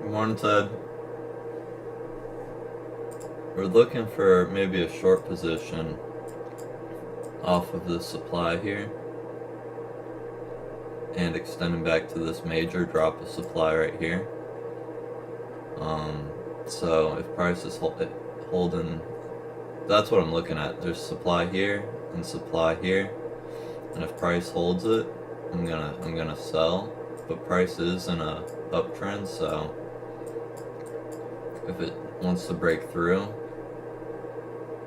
Morning, Ted. We're looking for maybe a short position off of the supply here and extending back to this major drop of supply right here. So if price is holding, that's what I'm looking at. There's supply here and supply here, and if price holds it, I'm gonna sell. But price is in a uptrend, so if it wants to break through,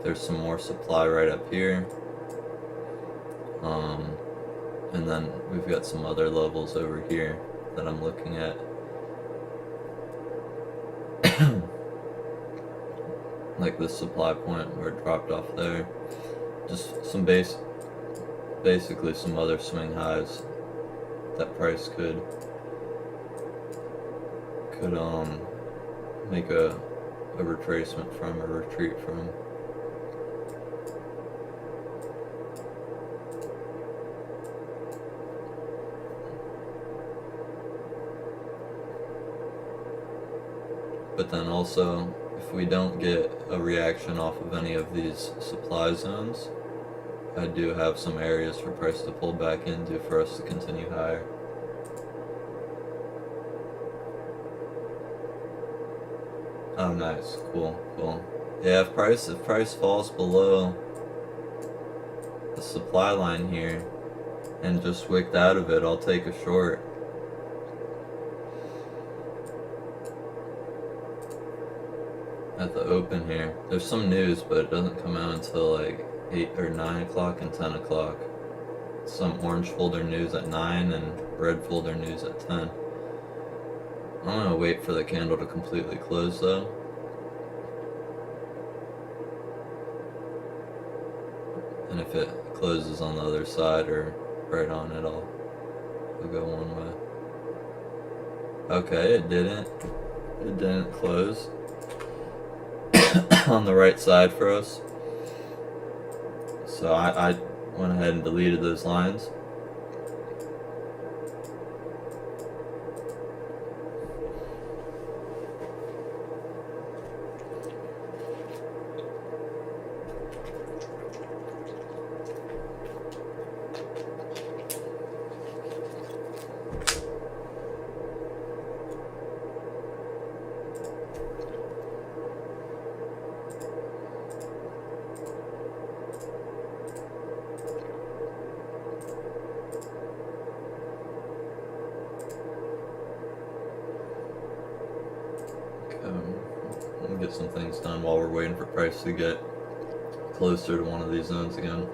there's some more supply right up here. And then we've got some other levels over here that I'm looking at. Like this supply point where it dropped off there. Just some basically some other swing highs that price could make a retracement from, or retreat from. But then also, if we don't get a reaction off of any of these supply zones, I do have some areas for price to pull back into for us to continue higher. Oh, nice. Cool. Yeah, if price falls below the supply line here and just wicked out of it, I'll take a short. At the open here. There's some news, but it doesn't come out until like 8 or 9 o'clock and 10 o'clock. Some orange folder news at 9 and red folder news at 10. I'm gonna wait for the candle to completely close though. And if it closes on the other side or right on it, I'll go one way. Okay, it didn't close on the right side for us. So I went ahead and deleted those lines. We'll get some things done while we're waiting for price to get closer to one of these zones again.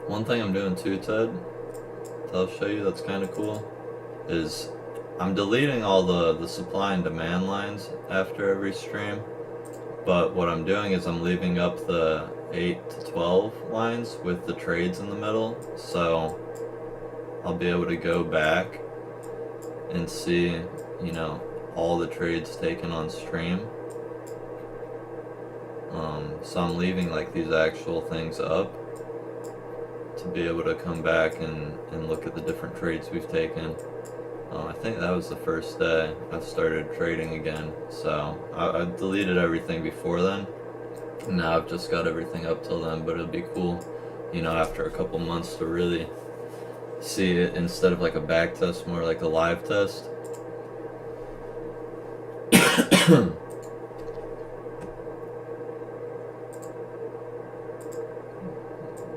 One thing I'm doing too, Ted, that I'll show you that's kind of cool, is I'm deleting all the supply and demand lines after every stream, but what I'm doing is I'm leaving up the 8 to 12 lines with the trades in the middle, so I'll be able to go back and see, you know, all the trades taken on stream. So I'm leaving like these actual things up to be able to come back and look at the different trades we've taken. I think that was the first day I started trading again, so I deleted everything before then. Now I've just got everything up till then, but it'll be cool, you know, after a couple months to really see it instead of like a back test, more like a live test.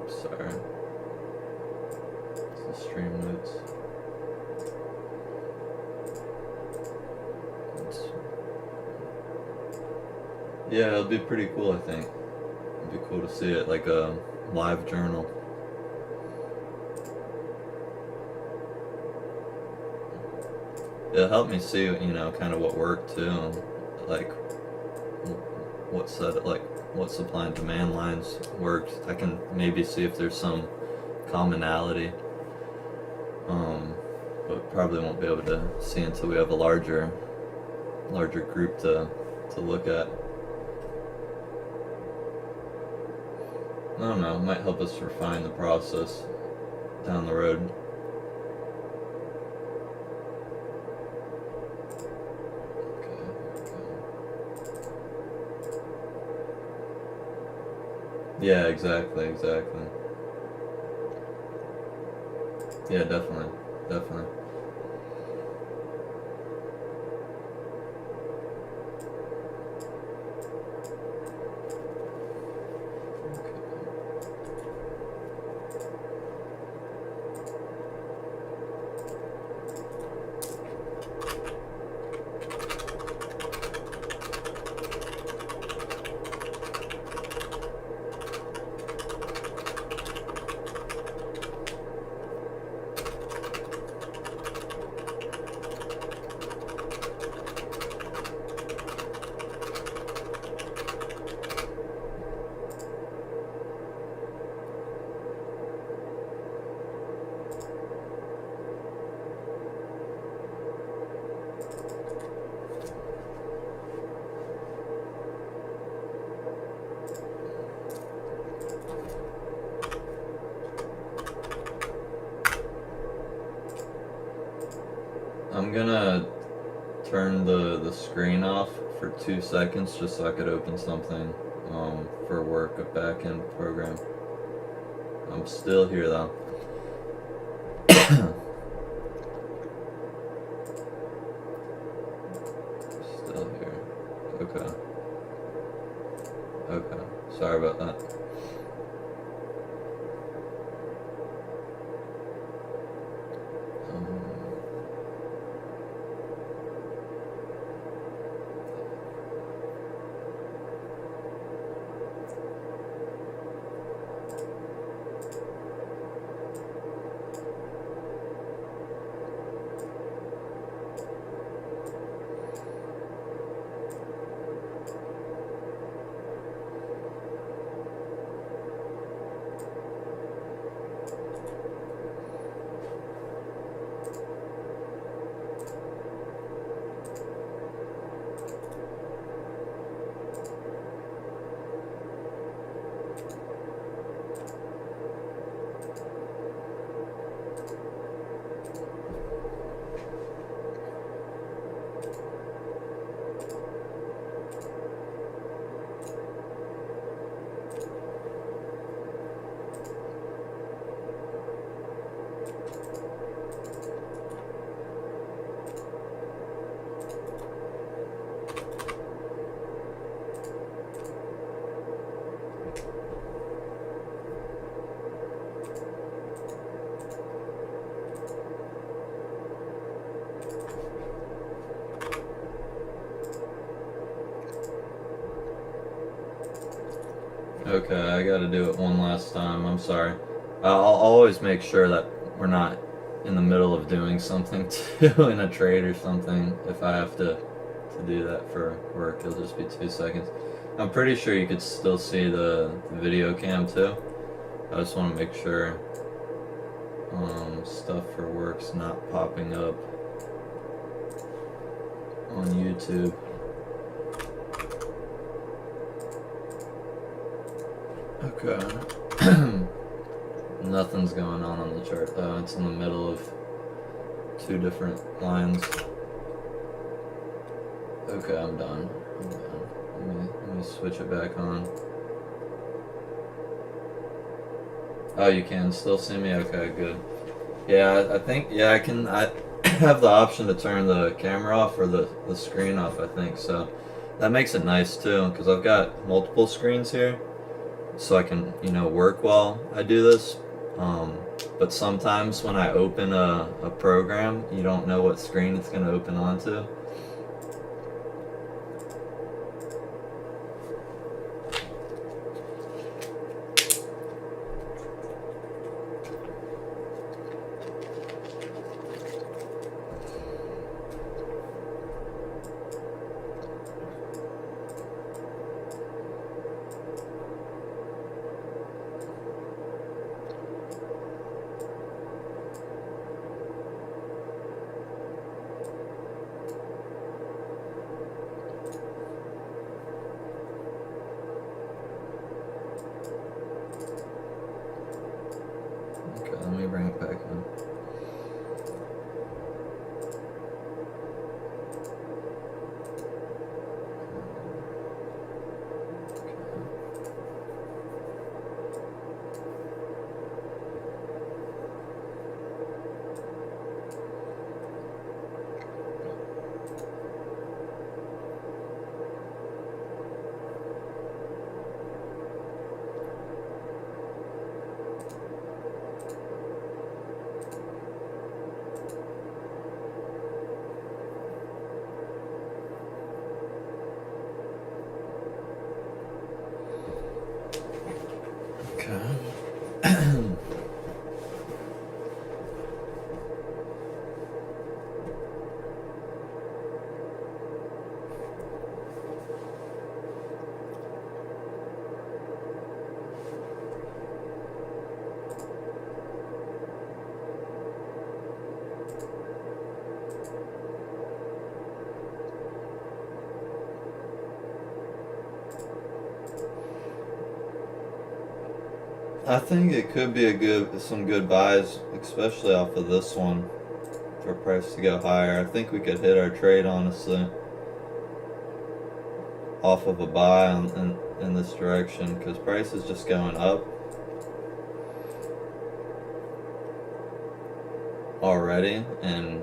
Sorry. It's the stream notes. Yeah, it'll be pretty cool, I think. It'd be cool to see it, like a live journal. It'll help me see, you know, kind of what worked too, like what supply and demand lines worked. I can maybe see if there's some commonality, but probably won't be able to see until we have a larger group to look at. I don't know, it might help us refine the process down the road. Yeah, exactly. Yeah, definitely. I'm gonna turn the screen off for 2 seconds just so I could open something for work, a back-end program. I'm still here though. Still here. Okay. Sorry about that. Okay, I gotta do it one last time. I'm sorry. I'll always make sure that we're not in the middle of doing something too in a trade or something. If I have to do that for work, it'll just be 2 seconds. I'm pretty sure you could still see the video cam too. I just want to make sure stuff for work's not popping up on YouTube. Okay. Nothing's going on the chart though. It's in the middle of two different lines. Okay, I'm done. Let me switch it back on. Oh, you can still see me? Okay, good. Yeah, I think, yeah, I have the option to turn the camera off or the screen off, I think, so that makes it nice too, because I've got multiple screens here, so I can, work while I do this, but sometimes when I open a program, you don't know what screen it's going to open onto. Let me bring it back in. I think it could be some good buys, especially off of this one, for price to go higher. I think we could hit our trade, honestly, off of a buy in this direction, because price is just going up already. And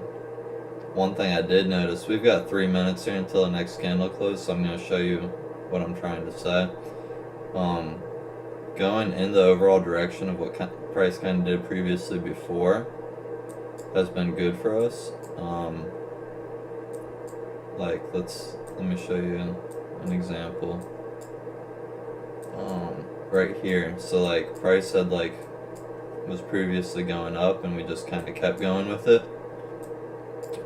one thing I did notice, we've got 3 minutes here until the next candle close, so I'm going to show you what I'm trying to say. Going in the overall direction of what price kind of did previously before has been good for us. Like, let me show you an example. Right here, so like price had was previously going up and we just kind of kept going with it.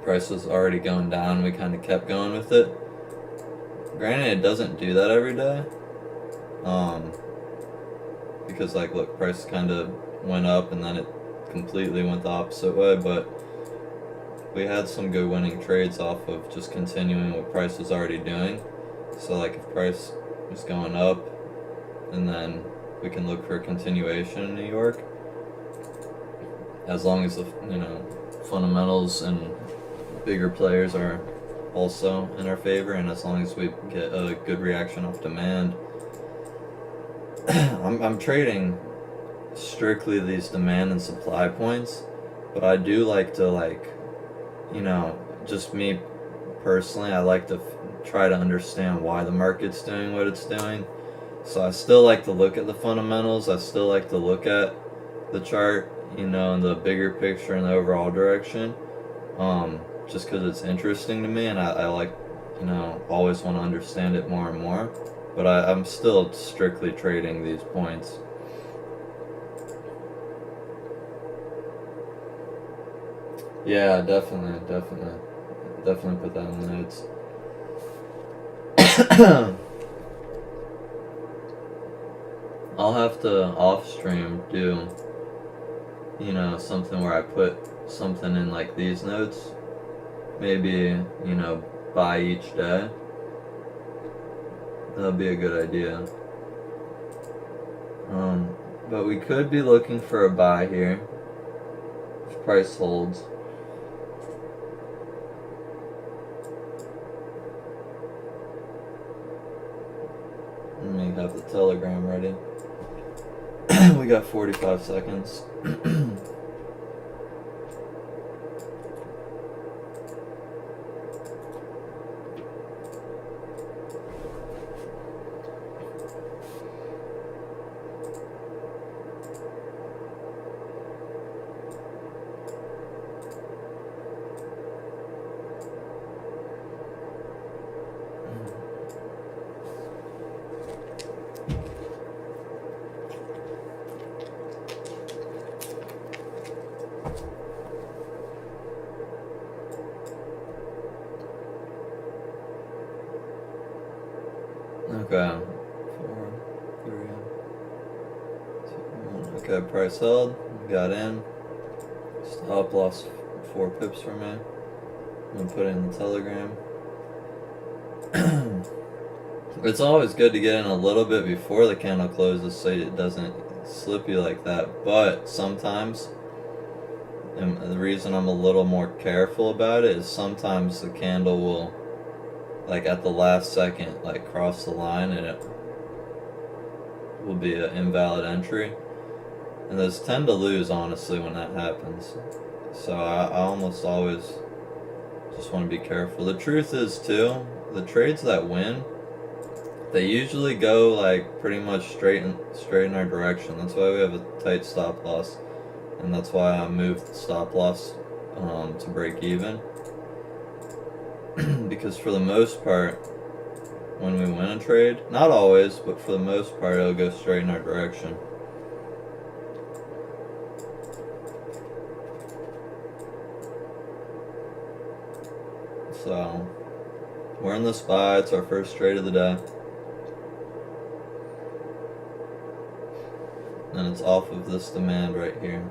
Price was already going down, we kind of kept going with it. Granted, it doesn't do that every day. Because look, price kind of went up and then it completely went the opposite way, but we had some good winning trades off of just continuing what price was already doing. So if price was going up, and then we can look for a continuation in New York, as long as the fundamentals and bigger players are also in our favor, and as long as we get a good reaction off demand. I'm trading strictly these demand and supply points, but I do like to just me personally, I like to try to understand why the market's doing what it's doing. So I still like to look at the fundamentals. I still like to look at the chart, in the bigger picture and the overall direction, just because it's interesting to me, and I like, always want to understand it more and more. But I'm still strictly trading these points. Yeah, definitely put that in the notes. I'll have to off stream do, something where I put something in like these notes. Maybe, buy each day. That'd be a good idea. But we could be looking for a buy here if price holds. Let me have the telegram ready. We got 45 seconds. Okay. 4, 3, 2, 1. Okay, price held. Got in. Stop loss 4 pips for me. I'm gonna put it in the telegram. It's always good to get in a little bit before the candle closes so it doesn't slip you like that. But sometimes, and the reason I'm a little more careful about it is sometimes the candle will, like at the last second, like cross the line and it will be an invalid entry. And those tend to lose, honestly, when that happens. So I almost always just want to be careful. The truth is, too, the trades that win, they usually go like pretty much straight in our direction. That's why we have a tight stop loss, and that's why I moved the stop loss to break even. Because for the most part, when we win a trade, not always, but for the most part, it'll go straight in our direction. So we're in this buy. It's our first trade of the day. And it's off of this demand right here.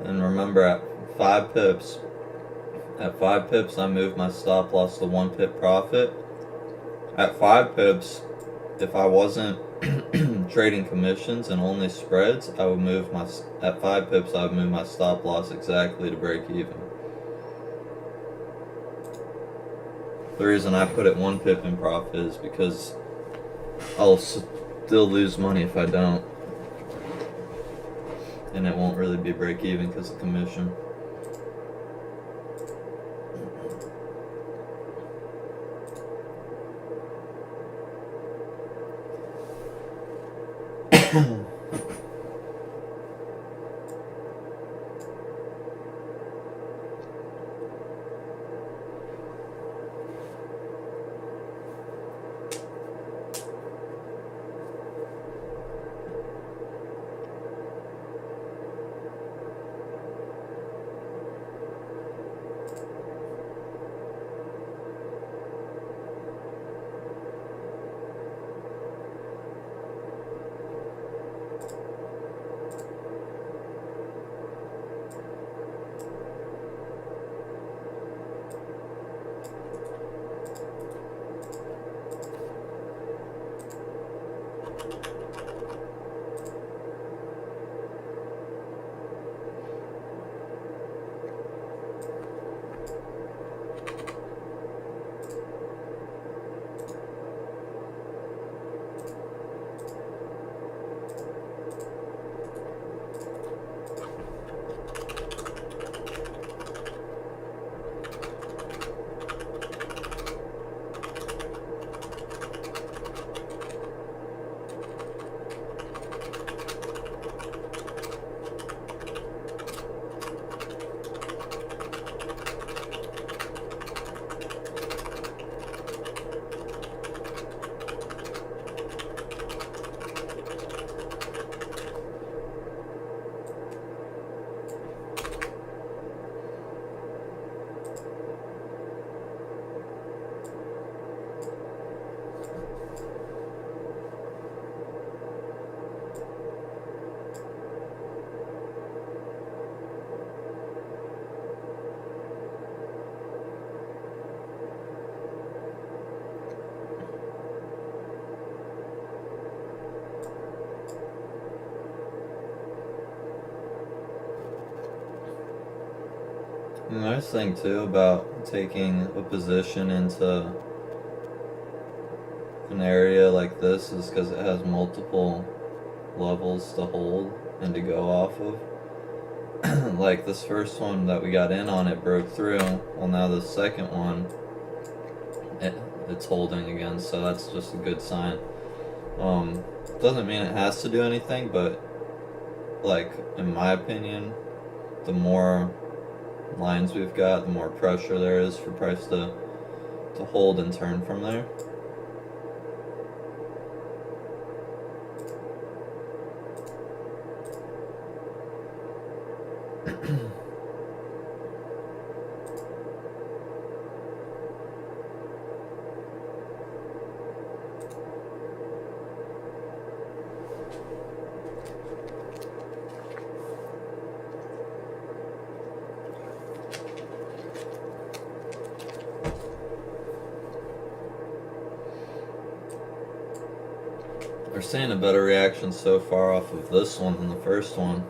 And remember, at 5 pips, I moved my stop loss to 1 pip profit. At 5 pips, if I wasn't trading commissions and only spreads, at 5 pips, I would move my stop loss exactly to break even. The reason I put it 1 pip in profit is because I'll still lose money if I don't. And it won't really be break even because of commission. Another thing too about taking a position into an area like this is because it has multiple levels to hold and to go off of. Like this first one that we got in on, it broke through. Well, now the second one, it's holding again, so that's just a good sign. Doesn't mean it has to do anything, but like in my opinion, the more lines we've got, the more pressure there is for price to hold and turn from there. We're seeing a better reaction so far off of this one than the first one.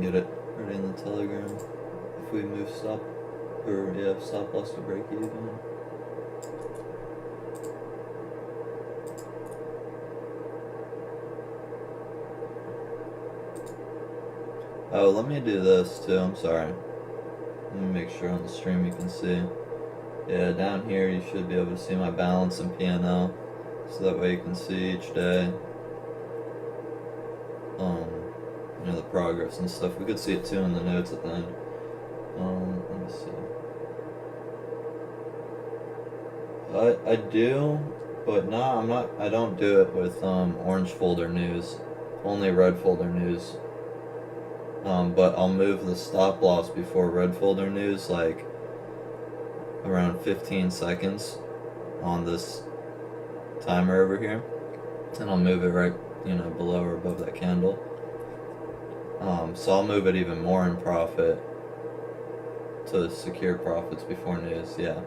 Get it ready in the Telegram. If we move stop loss to break even. Oh, let me do this too. I'm sorry. Let me make sure on the stream you can see. Yeah, down here you should be able to see my balance and P&L, so that way you can see each day. The progress and stuff. We could see it too in the notes at the end. Let me see. I do, but no, I'm not. I don't do it with orange folder news. Only red folder news. But I'll move the stop loss before red folder news, like around 15 seconds on this timer over here, and I'll move it right, below or above that candle. So I'll move it even more in profit to secure profits before news. Yeah.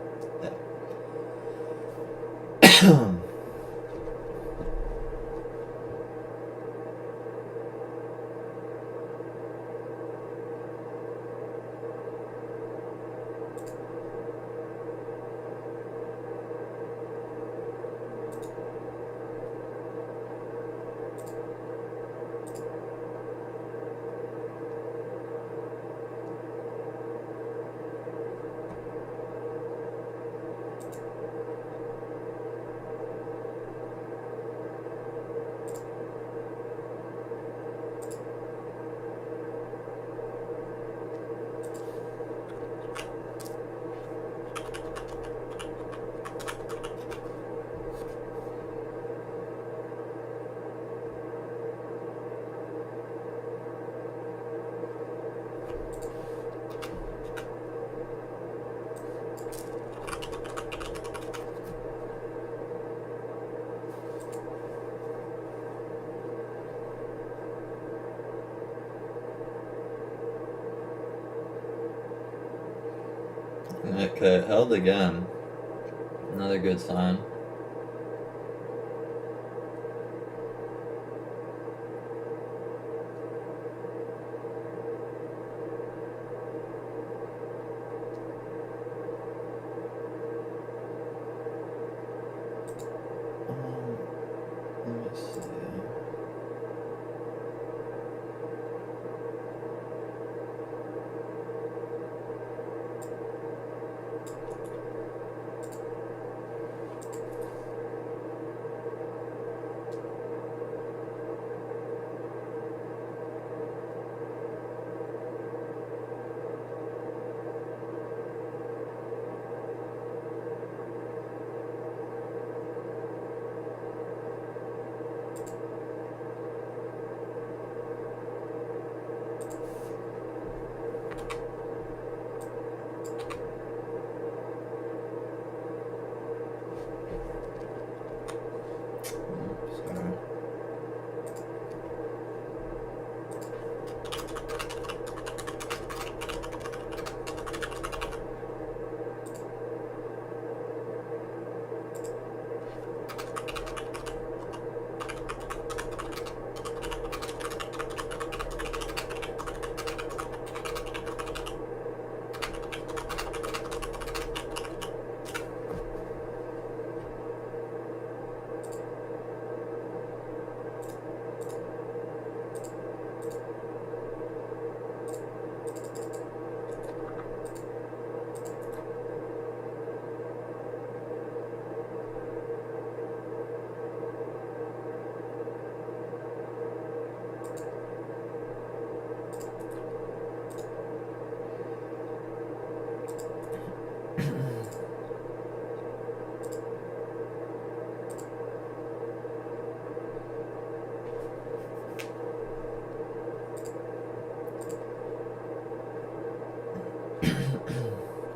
Okay, it held again. Another good sign. Let me see. Sorry.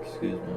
Excuse me.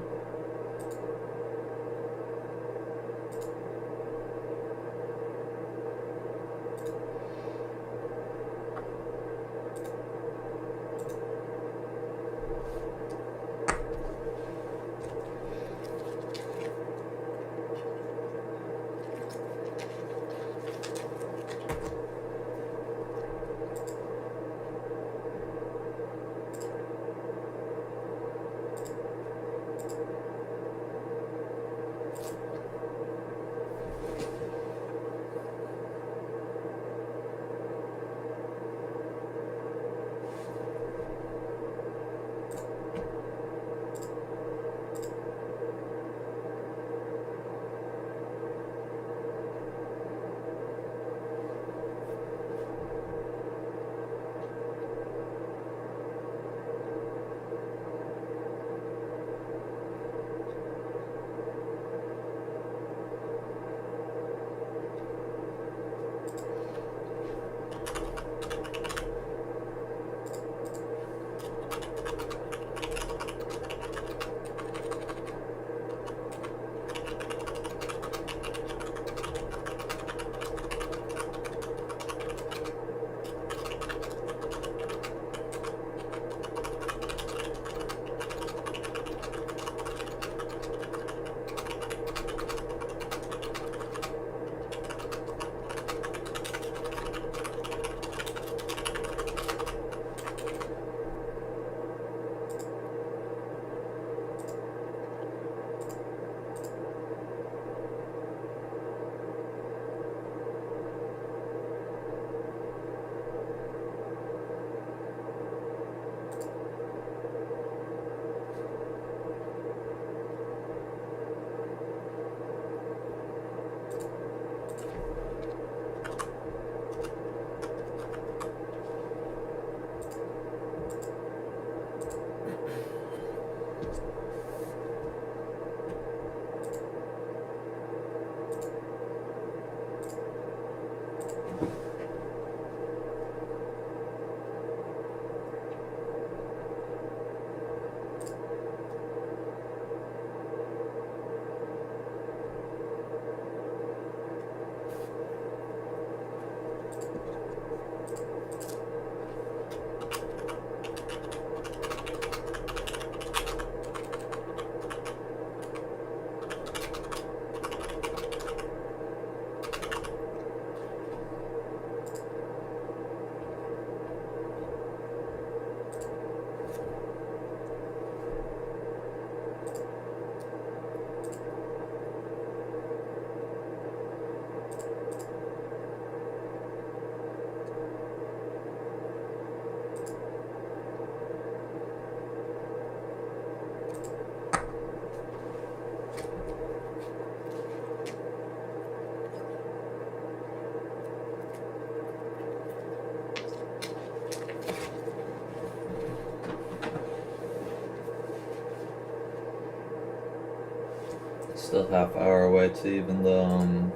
Still half hour away to even the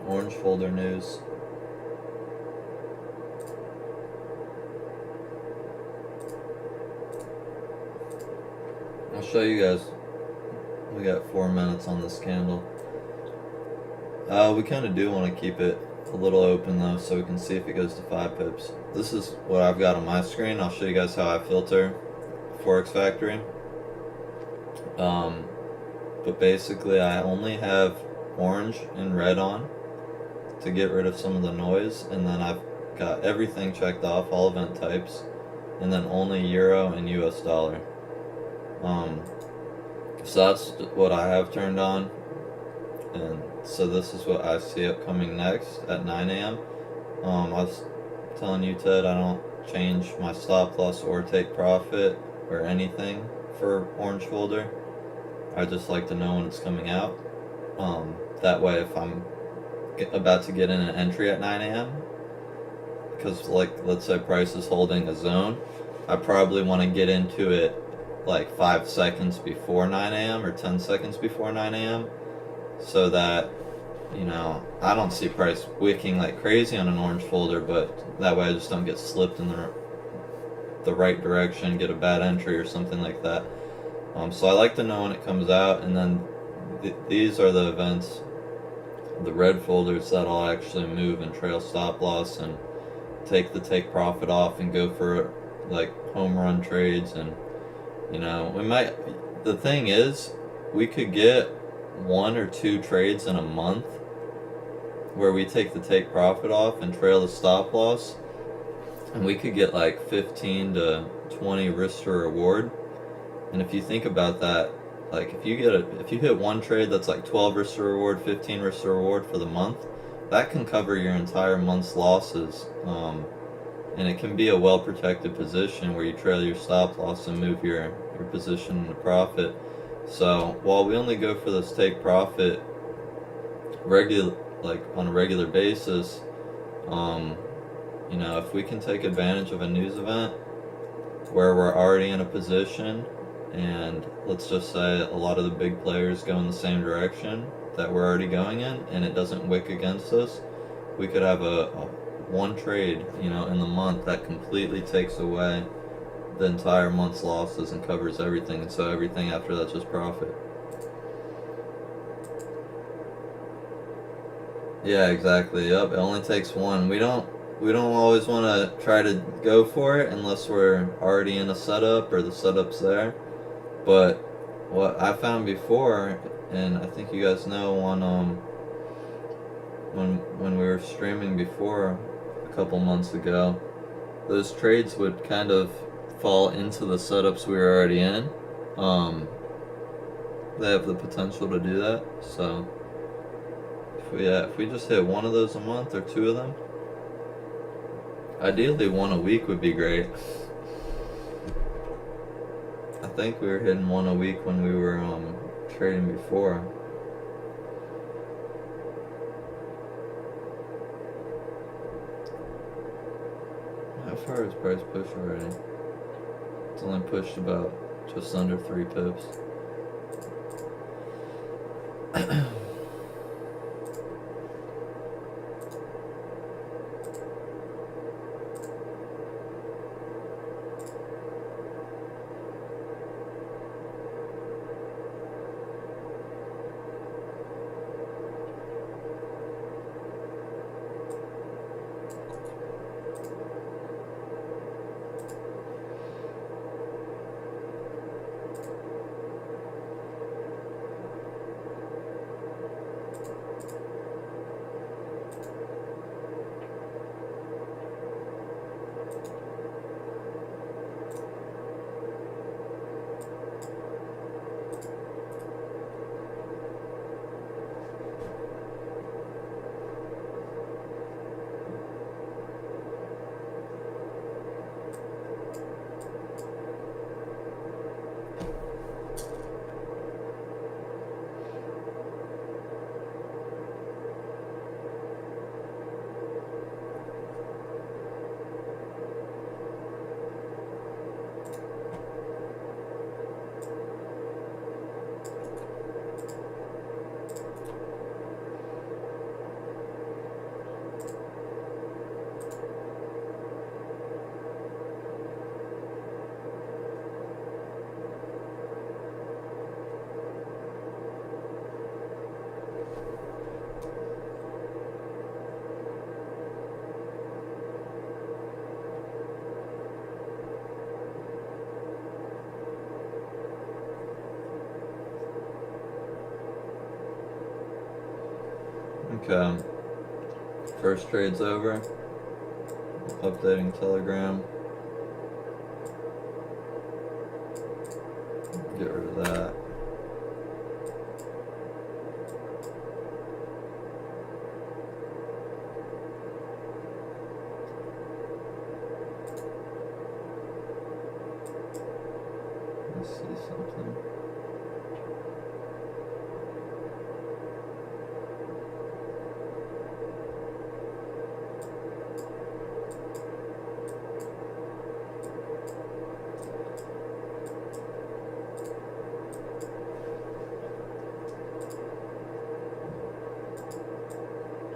orange folder news. I'll show you guys. We got 4 minutes on this candle. We kind of do want to keep it a little open though, so we can see if it goes to 5 pips. This is what I've got on my screen. I'll show you guys how I filter Forex Factory. But basically I only have orange and red on to get rid of some of the noise, and then I've got everything checked off, all event types, and then only Euro and US dollar. So that's what I have turned on, and so this is what I see upcoming next at 9 a.m. I was telling you, Ted, I don't change my stop loss or take profit or anything for orange folder. I just like to know when it's coming out. That way if I'm about to get in an entry at 9 a.m., because like let's say price is holding a zone, I probably want to get into it like 5 seconds before 9 a.m. or 10 seconds before 9 a.m. so that, you know, I don't see price wicking like crazy on an orange folder, but that way I just don't get slipped in the right direction, get a bad entry or something like that. So I like to know when it comes out, and then these are the events, the red folders that I'll actually move and trail stop loss and take the take profit off and go for like home run trades. And you know, we might, the thing is, we could get 1 or 2 trades in a month where we take the take profit off and trail the stop loss, and we could get like 15 to 20 risk to reward. And if you think about that, like if you hit one trade that's like 12 risk to reward, 15 risk to reward for the month, that can cover your entire month's losses. And it can be a well protected position where you trail your stop loss and move your position into profit. So while we only go for this take profit on a regular basis, you know, if we can take advantage of a news event where we're already in a position, and let's just say a lot of the big players go in the same direction that we're already going in, and it doesn't wick against us, we could have a one trade, you know, in the month that completely takes away the entire month's losses and covers everything, and so everything after that's just profit. Yeah, exactly. Yep, it only takes one. We don't always want to try to go for it unless we're already in a setup or the setup's there. But what I found before, and I think you guys know on when we were streaming before a couple months ago, those trades would kind of fall into the setups we were already in. They have the potential to do that. So if we just hit one of those a month or 2 of them, ideally 1 a week would be great. I think we were hitting 1 a week when we were trading before. How far is price push already? It's only pushed about just under 3 pips. Okay. First trade's over. Updating Telegram. Get rid of that. Let's see something.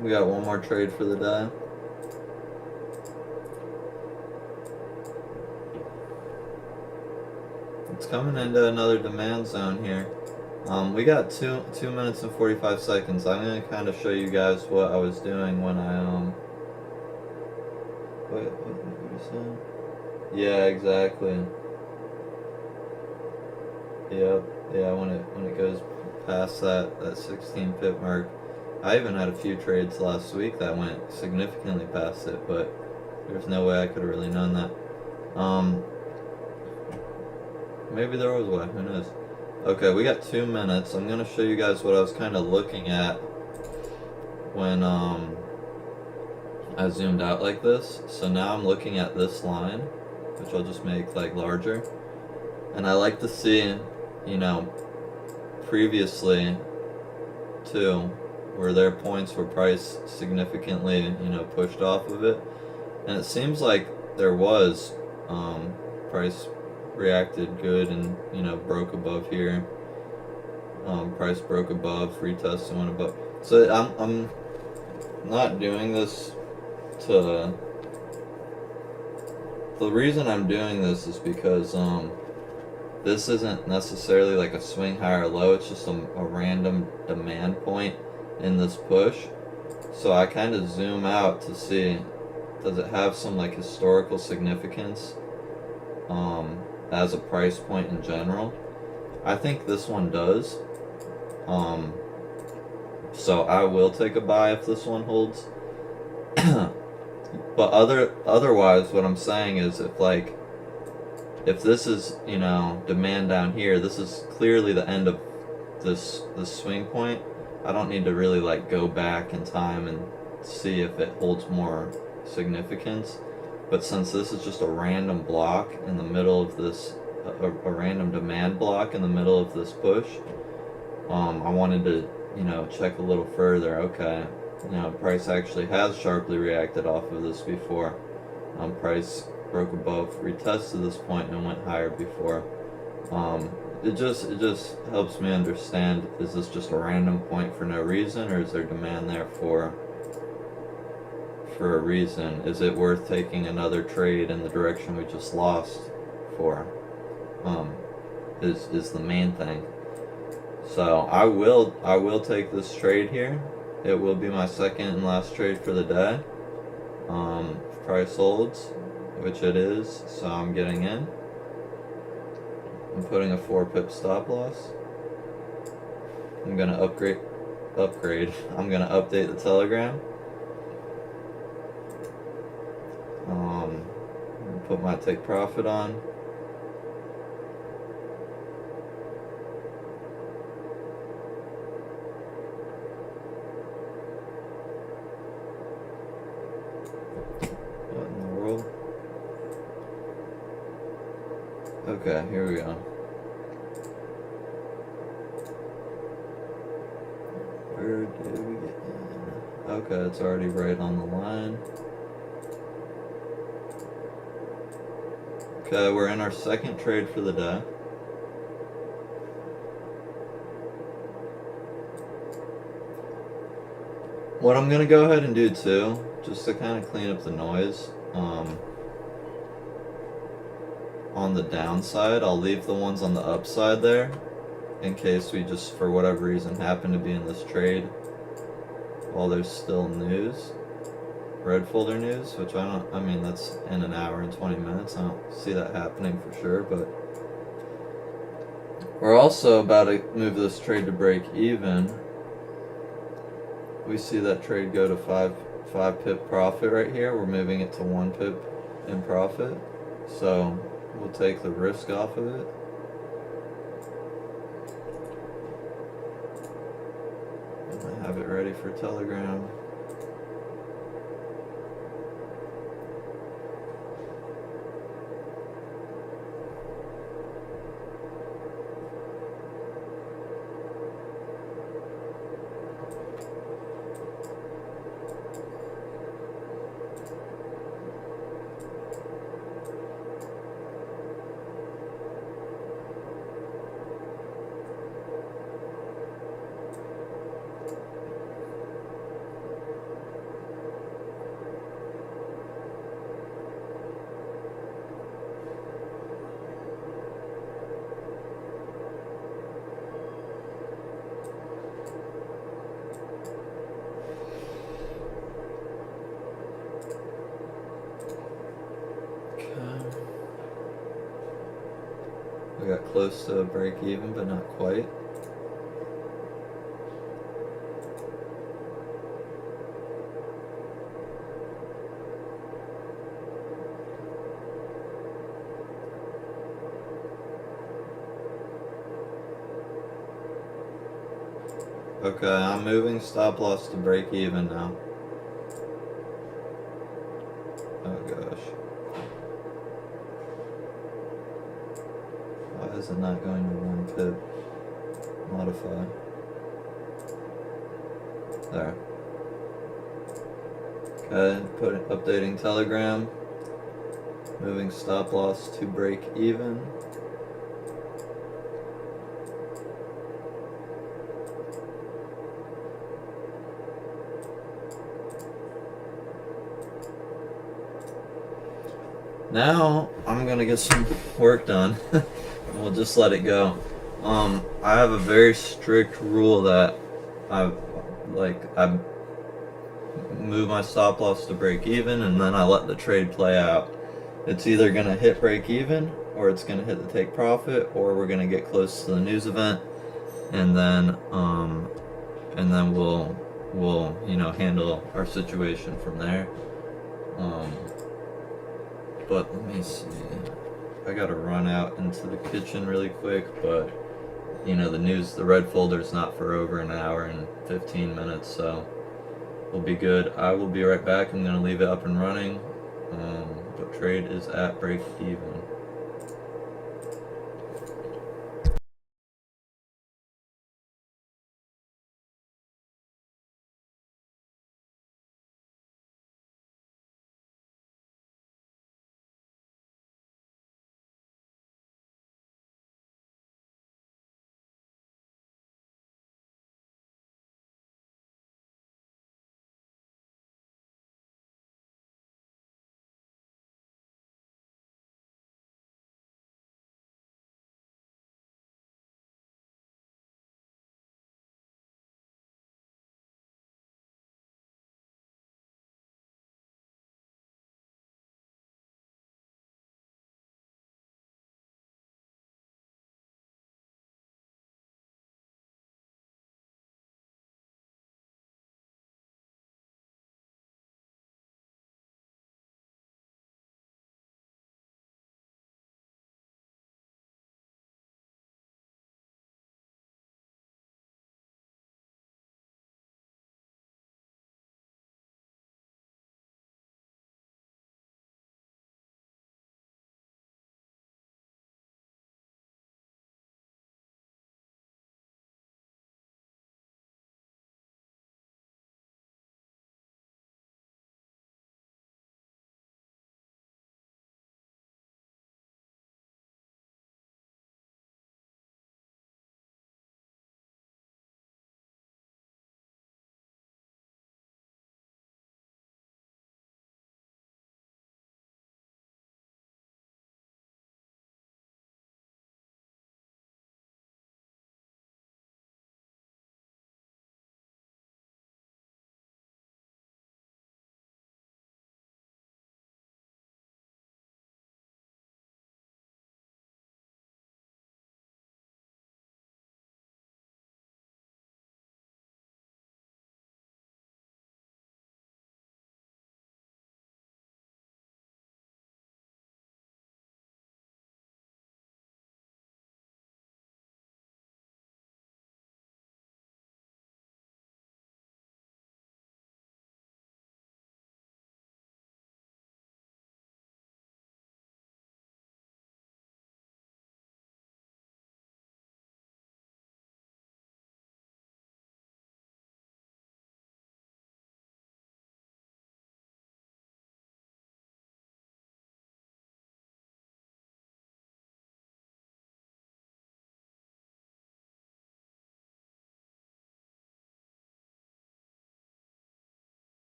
We got one more trade for the day. It's coming into another demand zone here. We got 2 minutes and 45 seconds. I'm gonna kind of show you guys what I was doing when I what you saying? Yeah, exactly. Yep. Yeah, when it goes past that 16 pip mark. I even had a few trades last week that went significantly past it, but there's no way I could have really known that. Maybe there was a way, who knows. Okay, we got 2 minutes. I'm gonna show you guys what I was kind of looking at when I zoomed out like this. So now I'm looking at this line, which I'll just make like larger. And I like to see, you know, previously too, where their points were priced significantly, you know, pushed off of it. And it seems like there was price reacted good and, you know, broke above here. Price broke above, retest and went above. So I'm not doing this to. The reason I'm doing this is because this isn't necessarily like a swing high or low. It's just a random demand point in this push. So I kind of zoom out to see, does it have some like historical significance as a price point in general? I think this one does. So I will take a buy if this one holds. But otherwise, what I'm saying is if this is, you know, demand down here, this is clearly the end of this swing point. I don't need to really like go back in time and see if it holds more significance. But since this is just a random block in the middle of this, a random demand block in the middle of this push, I wanted to, you know, check a little further. Okay, you know, price actually has sharply reacted off of this before. Price broke above, retested this point and went higher before. It just helps me understand, is this just a random point for no reason, or is there demand there for a reason? Is it worth taking another trade in the direction we just lost for? Is the main thing. So I will take this trade here. It will be my second and last trade for the day. If price holds, which it is, so I'm getting in. I'm putting a 4 pip stop loss. I'm gonna upgrade. I'm gonna update the Telegram. Put my take profit on. What in the world? Okay, here we go. Where did we get in? Okay, it's already right on the line. Okay, we're in our second trade for the day. What I'm gonna go ahead and do too, just to kind of clean up the noise, on the downside, I'll leave the ones on the upside there, in case we just, for whatever reason, happen to be in this trade while there's still news. Red folder news, which I mean, that's in an hour and 20 minutes. I don't see that happening for sure, but we're also about to move this trade to break even. we see that trade go to five pip profit right here. We're moving it to 1 pip in profit, so we'll take the risk off of it. And I have it ready for Telegram. We got close to break even, but not quite. Okay, I'm moving stop loss to break even now. Oh gosh. Why is it not going to 1 pip? Modify. There. Okay, updating Telegram. Moving stop loss to break even. Now I'm gonna get some work done. We'll just let it go. I have a very strict rule that I move my stop loss to break even, and then I let the trade play out. It's either gonna hit break even, or it's gonna hit the take profit, or we're gonna get close to the news event, and then we'll handle our situation from there. But let me see. I gotta run out into the kitchen really quick, but the red folder's not for over an hour and 15 minutes, so we'll be good. I will be right back. I'm gonna leave it up and running. But trade is at break even.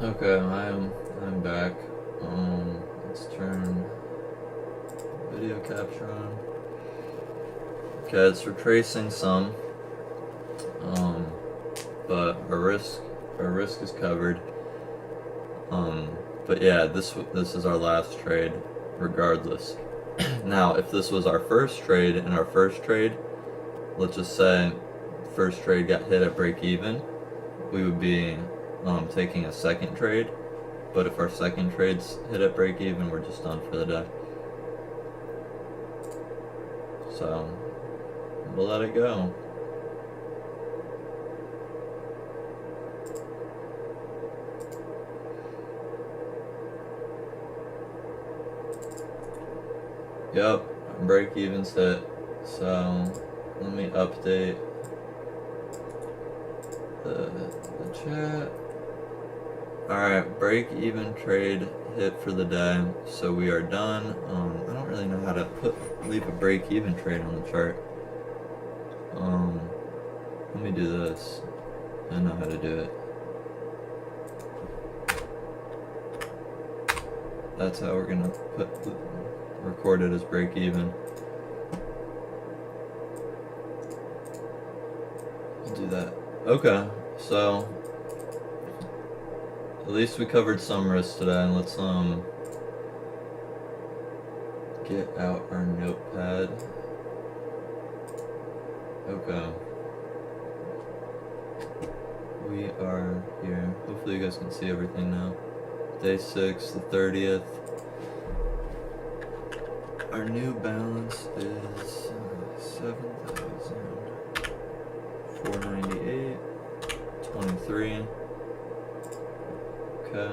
Okay, I'm back. Let's turn video capture on. Okay, it's retracing some. But our risk is covered. But yeah, this is our last trade, regardless. Now, if this was our first trade, and our first trade, let's just say, first trade got hit at break even, we would be taking a second trade. But if our second trade's hit at break even, we're just done for the day. So we'll let it go. Yep, break even's hit. So let me update the chat. Alright, break even trade hit for the day, so we are done. I don't really know how to leave a break even trade on the chart. Let me do this. I know how to do it. That's how we're gonna record it as break even. I'll do that. Okay, so at least we covered some risks today. Let's get out our notepad. Okay. We are here. Hopefully you guys can see everything now. Day 6, the 30th. Our new balance is 7,498.23. Okay.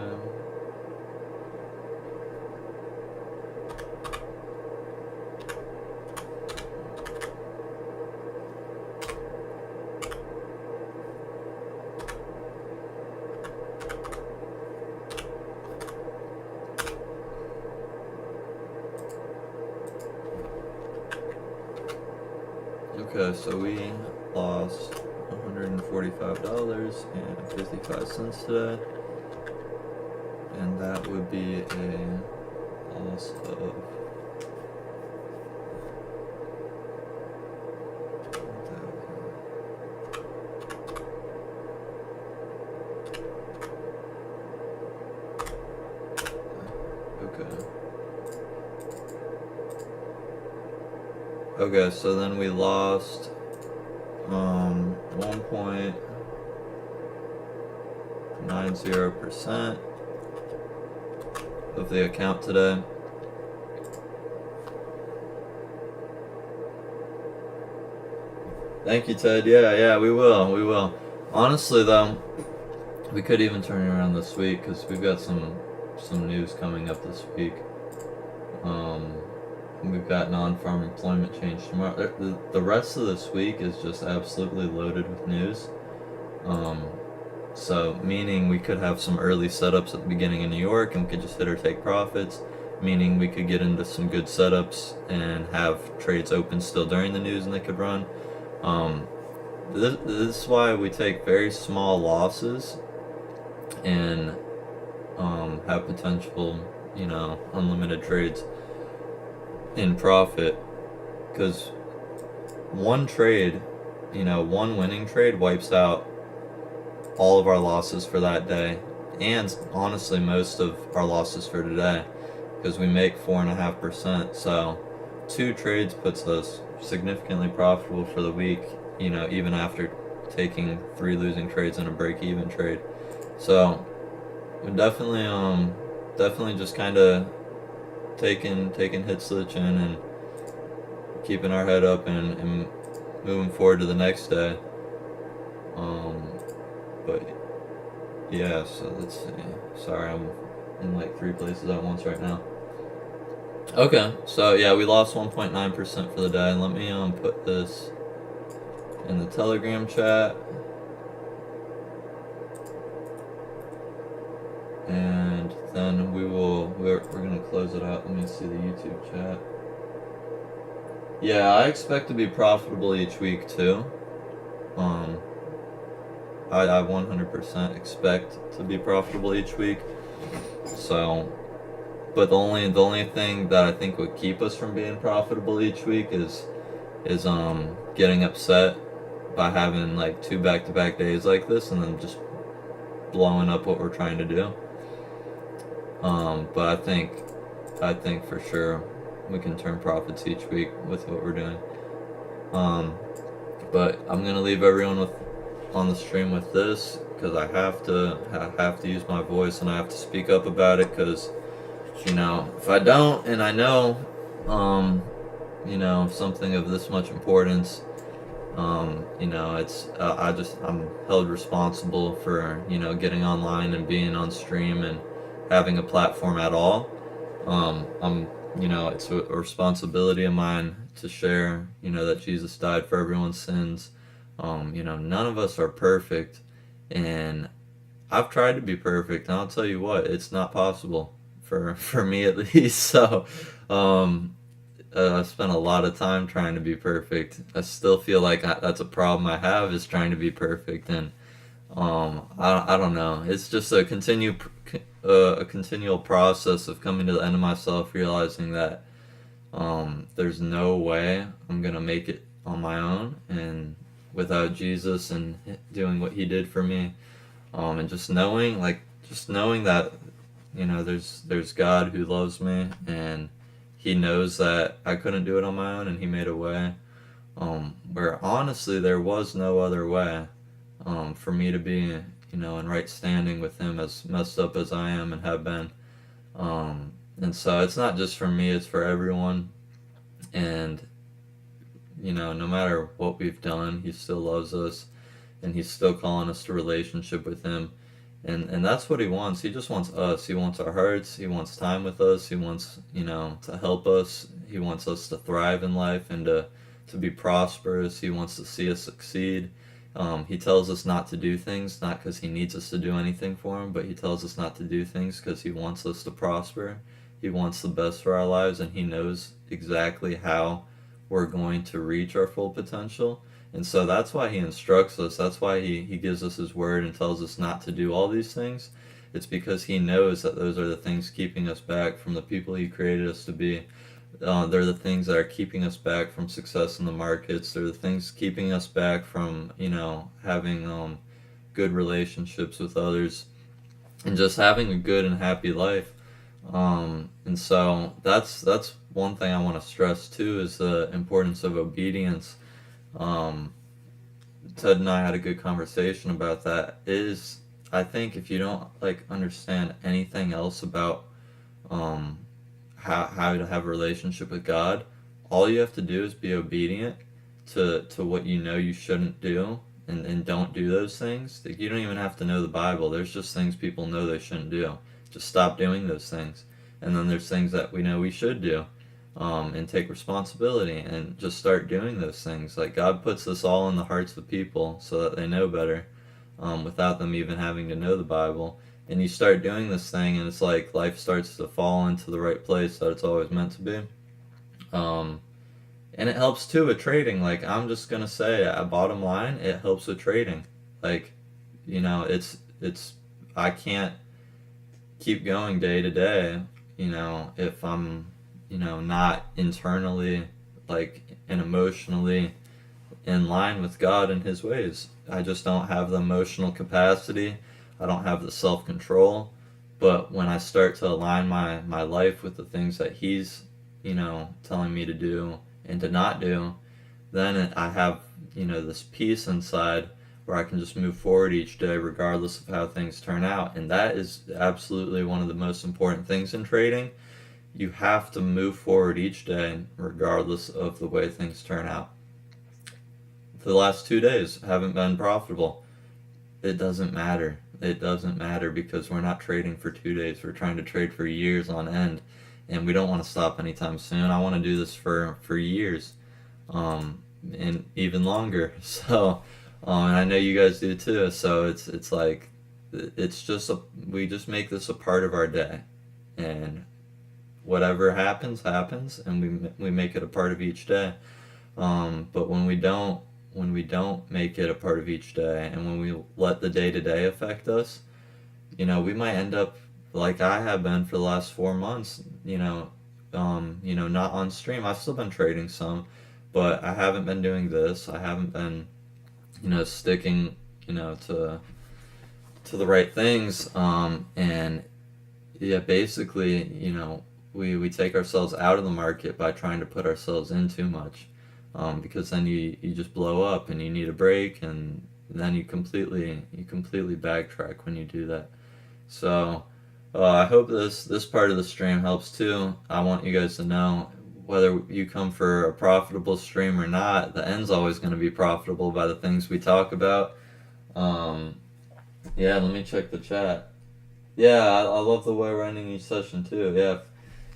Okay, so we lost $145.55 today, and that would be a loss of Okay, so then we lost 1.90% of the account today. Thank you, Ted. Yeah, we will. Honestly, though, we could even turn it around this week because we've got some news coming up this week. We've got non-farm employment change tomorrow. The rest of this week is just absolutely loaded with news. So meaning we could have some early setups at the beginning in New York and we could just hit or take profits. Meaning we could get into some good setups and have trades open still during the news and they could run. This is why we take very small losses and have potential, unlimited trades in profit, because one trade, one winning trade wipes out all of our losses for that day, and honestly most of our losses for today, because we make 4.5%. So 2 trades puts us significantly profitable for the week, even after taking 3 losing trades and a break-even trade. So we're definitely just kind of taking hits to the chin and keeping our head up and moving forward to the next day. But yeah, so let's see. Sorry, I'm in like 3 places at once right now. Okay, so yeah, we lost 1.9% for the day. Let me put this in the Telegram chat. And then we're gonna close it out. Let me see the YouTube chat. Yeah, I expect to be profitable each week too. I 100% expect to be profitable each week. So, but the only thing that I think would keep us from being profitable each week is getting upset by having like two back-to-back days like this and then just blowing up what we're trying to do. But I think for sure we can turn profits each week with what we're doing. Um, but I'm gonna leave everyone with on the stream with this because I have to use my voice and I have to speak up about it because if I don't and I know um, something of this much importance, it's I'm held responsible for getting online and being on stream and having a platform at all. It's a responsibility of mine to share that Jesus died for everyone's sins. None of us are perfect, and I've tried to be perfect, and I'll tell you what, it's not possible for me at least. So, um, I spent a lot of time trying to be perfect. I still feel like that's a problem I have is trying to be perfect, and I don't know. It's just a continual process of coming to the end of myself, realizing that there's no way I'm gonna make it on my own, and without Jesus and doing what He did for me, and just knowing that there's God who loves me, and He knows that I couldn't do it on my own, and He made a way. Where honestly there was no other way for me to be, in right standing with Him, as messed up as I am and have been. And so it's not just for me; it's for everyone. And no matter what we've done, He still loves us, and He's still calling us to relationship with Him. And that's what He wants. He just wants us. He wants our hearts. He wants time with us. He wants to help us. He wants us to thrive in life and to be prosperous. He wants to see us succeed. He tells us not to do things, not because He needs us to do anything for Him, but He tells us not to do things because He wants us to prosper. He wants the best for our lives, and He knows exactly how we're going to reach our full potential. And so that's why He instructs us. That's why he gives us His word and tells us not to do all these things. It's because He knows that those are the things keeping us back from the people He created us to be. They're the things that are keeping us back from success in the markets. They're the things keeping us back from, having good relationships with others and just having a good and happy life. And so that's one thing I want to stress too is the importance of obedience. Um, Ted and I had a good conversation about that. I think if you don't understand anything else about um, how to have a relationship with God, all you have to do is be obedient to what you shouldn't do, and don't do those things. Like, you don't even have to know the Bible. There's just things people know they shouldn't do. Just stop doing those things. And then there's things that we know we should do, and take responsibility and just start doing those things. Like, God puts this all in the hearts of people so that they know better, without them even having to know the Bible. And you start doing this thing, and it's like life starts to fall into the right place that it's always meant to be. Um, and it helps too with trading. Like, I'm just gonna say, at bottom line, it helps with trading. Like, it's I can't keep going day to day, if I'm, not internally, and emotionally in line with God and His ways. I just don't have the emotional capacity. I don't have the self control. But when I start to align my life with the things that He's, telling me to do and to not do, then I have, this peace inside where I can just move forward each day regardless of how things turn out. And that is absolutely one of the most important things in trading. You have to move forward each day regardless of the way things turn out. The last 2 days haven't been profitable. It doesn't matter. It doesn't matter because we're not trading for 2 days. We're trying to trade for years on end. And we don't want to stop anytime soon. I want to do this for years, and even longer. So, and I know you guys do too. So it's like we just make this a part of our day, and whatever happens happens, and we make it a part of each day. But when we don't, when we don't make it a part of each day, and when we let the day to day affect us, we might end up like I have been for the last 4 months. Not on stream. I've still been trading some, but I haven't been doing this. I haven't been, sticking, to the right things. And yeah, basically, we take ourselves out of the market by trying to put ourselves in too much, because then you just blow up and you need a break, and then you completely backtrack when you do that. So I hope this part of the stream helps too. I want you guys to know, whether you come for a profitable stream or not, the end's always going to be profitable by the things we talk about. Um, yeah, let me check the chat. Yeah, I love the way we're ending each session too. Yeah,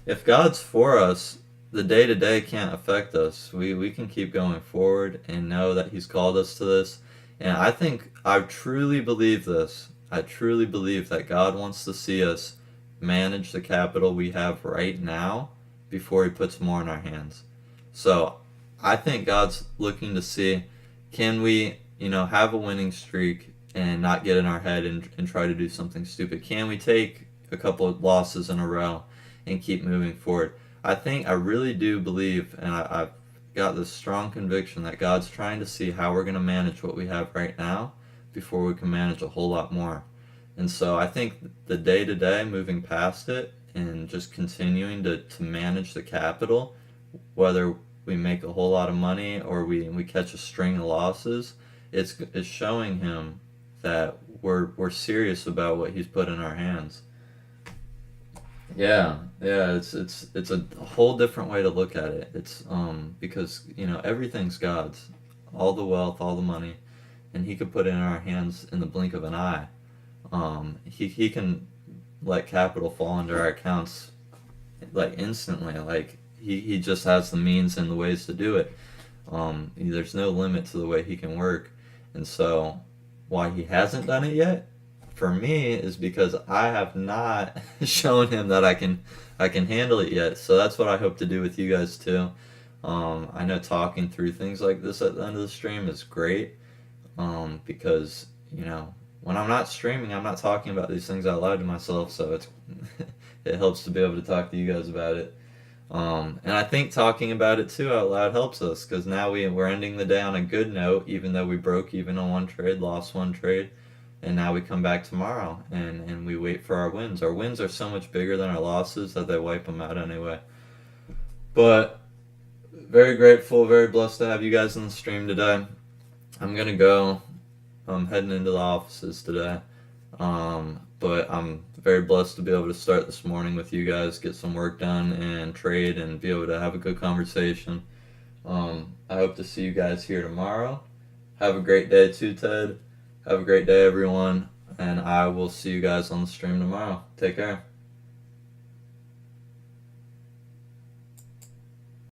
if God's for us, the day to day can't affect us. We can keep going forward and know that He's called us to this. And I truly believe this. I truly believe that God wants to see us manage the capital we have right now before He puts more in our hands. So I think God's looking to see, can we, have a winning streak and not get in our head and try to do something stupid? Can we take a couple of losses in a row and keep moving forward? I really do believe, and I've got this strong conviction that God's trying to see how we're going to manage what we have right now before we can manage a whole lot more. And so I think the day to day, moving past it and just continuing to manage the capital, whether we make a whole lot of money or we catch a string of losses, it's showing Him that we're serious about what He's put in our hands. Yeah, it's a whole different way to look at it. It's because everything's God's, all the wealth, all the money, and He could put it in our hands in the blink of an eye. He can let capital fall into our accounts like instantly. Like he just has the means and the ways to do it. There's no limit to the way He can work, and so why He hasn't done it yet, for me, is because I have not shown Him that I can handle it yet. So that's what I hope to do with you guys too. I know talking through things like this at the end of the stream is great, because when I'm not streaming, I'm not talking about these things out loud to myself. So it helps to be able to talk to you guys about it. And I think talking about it too out loud helps us, because now we're ending the day on a good note, even though we broke even on one trade, lost one trade. And now we come back tomorrow and we wait for our wins. Our wins are so much bigger than our losses that they wipe them out anyway. But very grateful, very blessed to have you guys in the stream today. I'm going to go. I'm heading into the offices today. But I'm very blessed to be able to start this morning with you guys, get some work done and trade and be able to have a good conversation. I hope to see you guys here tomorrow. Have a great day too, Ted. Have a great day, everyone, and I will see you guys on the stream tomorrow. Take care.